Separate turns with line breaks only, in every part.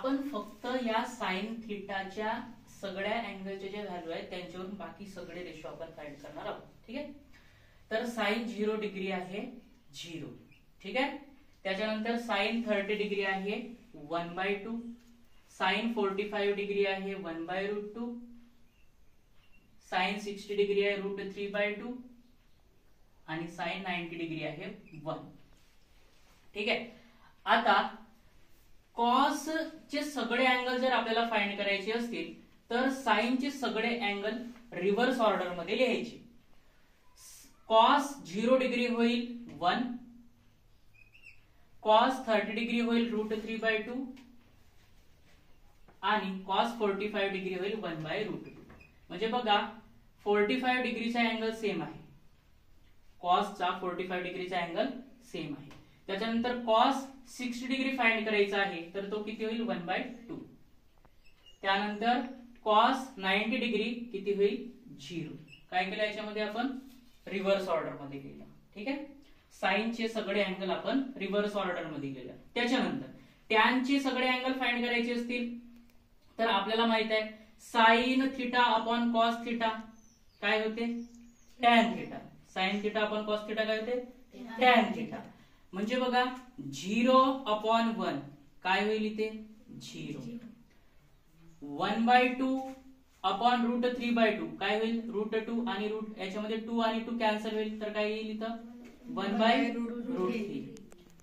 आपण फक्त या साइन थिटाच्या सगळ्या अँगलचे जे व्हॅल्यू आहेत त्यांच्यावरून बाकी सगळे रेशो आपण फाइंड करणार आहोत. ठीक आहे. तर साइन 0 डिग्री आहे 0. ठीक आहे. त्याच्यानंतर साइन 30 डिग्री आहे 1/2. साइन 45 डिग्री आहे 1/√2. साइन 60 डिग्री आहे √3/2 आणि साइन 90 डिग्री आहे 1. ठीक आहे. आता कॉस चे सगळे अँगल जर आपल्याला फाइंड करायचे असतील तर साइन चे सगळे अँगल रिव्हर्स ऑर्डर मध्ये लिहायचे. कॉस 0 डिग्री होईल 1, कॉस 30 डिग्री होईल √3/2 आणि कॉस 45 डिग्री होईल 1/√2. म्हणजे बघा 45 डिग्रीचा अँगल सेम आहे, कॉसचा 45 डिग्रीचा अँगल सेम आहे. त्याच्यानंतर कॉस 60 डिग्री फाइंड करायचा आहे तर तो किती होईल 1/2. त्यानंतर कॉस 90 डिग्री किती होईल 0. काय केलं याच्यामध्ये आपण रिव्हर्स ऑर्डर मध्ये केलं. ठीक आहे. साइनचे सगळे अँगल आपण रिव्हर्स ऑर्डर मध्ये केलं. त्याच्यानंतर टॅनचे सगळे अँगल फाइंड करायचे असतील तर आपल्याला माहित आहे sine theta upon cos theta काय होते tan theta. Sine theta upon cos theta काय होते टॅन थिटा. म्हणजे बघा 0/1 काय होईल इथे 0. 1/2 अपॉन √3/2 काय होईल √2 आणि रूट याच्यामध्ये 2 आणि 2 कॅन्सल होईल तर काय येईल इथं 1/√3.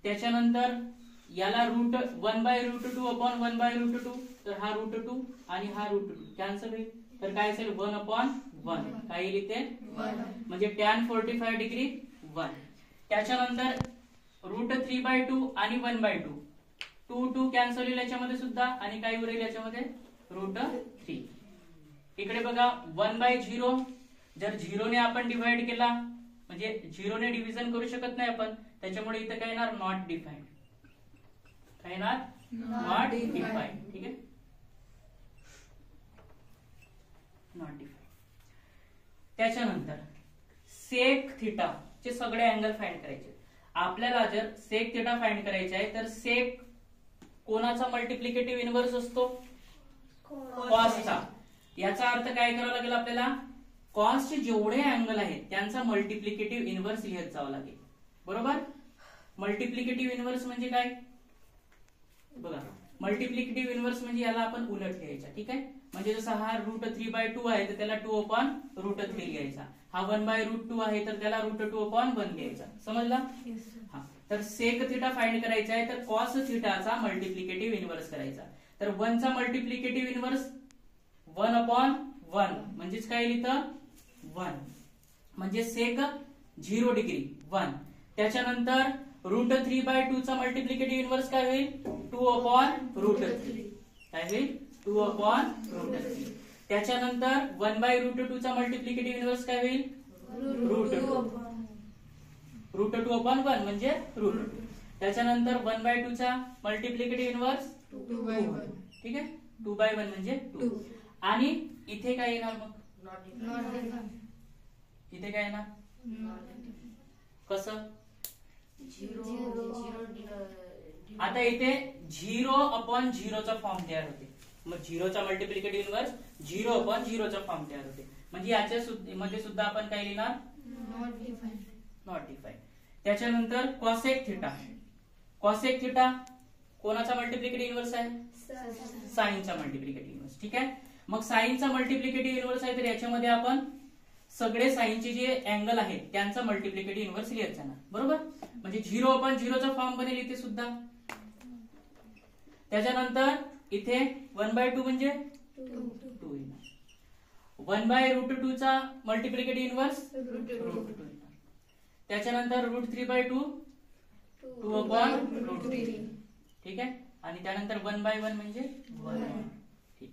त्याच्यानंतर याला 1/√2 अपॉन 1/√2 तर हा √2 आणि हा √2 कॅन्सल होईल तर काय असेल 1/1 काय येईल इथे 1. म्हणजे टॅन 45 डिग्री 1. त्याच्यानंतर √3/2 आणि 1/2 2 कॅन्सल होईल याच्यामध्ये सुद्धा आणि काय उरेल याच्यामध्ये √3. इकडे बघा 1/0 जर 0 ने आपण डिवाइड केला म्हणजे 0 ने डिव्हिजन करू शकत नाही आपण त्याच्यामुळे इथे काय येणार नॉट डिफाइंड. काय येणार नॉट डिफाइंड. ठीक आहे नॉट डिफाइंड. त्याच्यानंतर सेक थिटा चे सगळे अँगल फाइंड करायचे. आपल्याला जर सेक थिटा फाइंड करायचे आहे तर सेक कोणाचा मल्टिप्लिकेटिव्ह इनव्हर्स असतो कॉसचा. याचा अर्थ काय करावा लागेल आपल्याला कॉसचे जेवढे अँगल आहेत त्यांचा मल्टिप्लिकेटिव्ह इनव्हर्स लिहत जावं लागेल. बरोबर. मल्टिप्लिकेटिव्ह इनव्हर्स म्हणजे काय बघा मल्टिप्लिकेटिव्ह इनव्हर्स म्हणजे याला आपण उलट लिहायचा. ठीक आहे. म्हणजे जसा हा √3/2 आहे तर त्याला 2/√3 लिहायचा. हा 1/√2 आहे तर त्याला √2/1 लिहायचा. समजला. हा तर सेक थिटा फाइंड करायचा आहे तर कॉस थिटाचा मल्टिप्लिकेटिव्ह इनव्हर्स करायचा. तर 1 चा मल्टिप्लिकेटिव्ह इनव्हर्स 1/1 म्हणजेच काय लिहितं 1 म्हणजे सेक 0 डिग्री 1. त्याच्यानंतर √3/2 चा मल्टिप्लिकेटिव्ह इनव्हर्स काय होईल 2/√3 काय होईल 2/√3. त्याच्यानंतर 1/√2 चा मल्टिप्लिकेटिव्ह इनव्हर्स काय होईल √2/1 म्हणजे √2. त्याच्यानंतर 1/2 चा मल्टिप्लिकेटिव्ह इनव्हर्स 2. ठीक आहे 2/1 म्हणजे 2. आणि इथे काय येणार मग इथे काय येणार कसं आता इथे 0/0 चा फॉर्म तयार होते. मग 0 चा मल्टिप्लिकेटिव्ह इनव्हर्स 0/0 चा फॉर्म तयार होते. म्हणजे याच्या मध्ये सुद्धा आपण काय लिहिणार नॉट डिफाइंड. त्याच्यानंतर कॉसेक थिटा. कॉसेक थिटा कोणाचा मल्टिप्लिकेटिव्ह इनव्हर्स आहे साइनचा मल्टिप्लिकेटिव्ह इनव्हर्स. ठीक आहे. मग साइनचा मल्टिप्लिकेटिव्ह इनव्हर्स आहे तर याच्यामध्ये आपण सगळे साइनचे जे अँगल आहेत त्यांचा मल्टिप्लिकेटिव्ह इनव्हर्स लिहत जाणार. बरोबर. म्हणजे 0/0 चा फॉर्म बनेल इथे सुद्धा. त्याच्यानंतर इथे 1/2 म्हणजे 2 येणार. 1/√2 चा मल्टिप्लिकेटिव्ह इनव्हर्स √2 येणार. त्याच्यानंतर √3/2 2/√3. ठीक आहे. आणि त्यानंतर 1/1 म्हणजे 1. ठीक.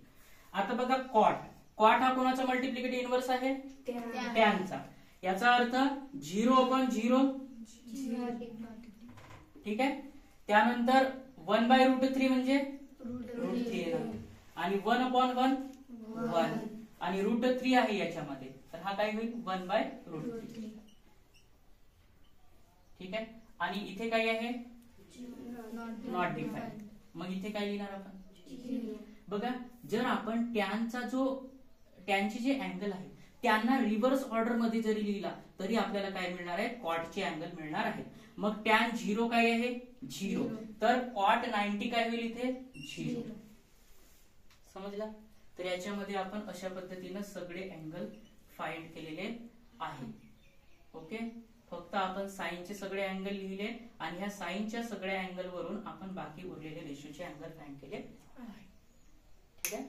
आता बघा कॉट. कॉट हा कोणाचा मल्टिप्लिकेटिव्ह इनव्हर्स आहे टॅनचा. याचा अर्थ 0/0 ठीक आहे. त्यानंतर 1/√3 म्हणजे √3 येणार आणि 1/1 1 आणि √3 आहे याच्यामध्ये तर हा काय होईल 1/√3. ठीक आहे. आणि इथे काय आहे नॉट डिफाइंड. मग इथे काय लिहिणार आपण बघा, जर आपण टॅनचे जे अँगल आहे त्यांना रिव्हर्स ऑर्डर मध्ये जरी लिहिला तरी आपल्याला काय मिळणार आहे, कॉटचे अँगल मिळणार आहेत. मग टॅन 0 काय आहे, 0. तर कॉट 90 काय होईल इथे, 0. समजला? तर याच्यामध्ये आपण अशा पद्धतीने सगळे अँगल फाइंड केलेले आहेत. ओके, फक्त आपण साइनचे सगळे अँगल लिहिले आणि ह्या साइनच्या सगळ्या अँगल वरून आपण बाकी उरलेले रेशोचे अँगल फाइंड केले. ठीक आहे.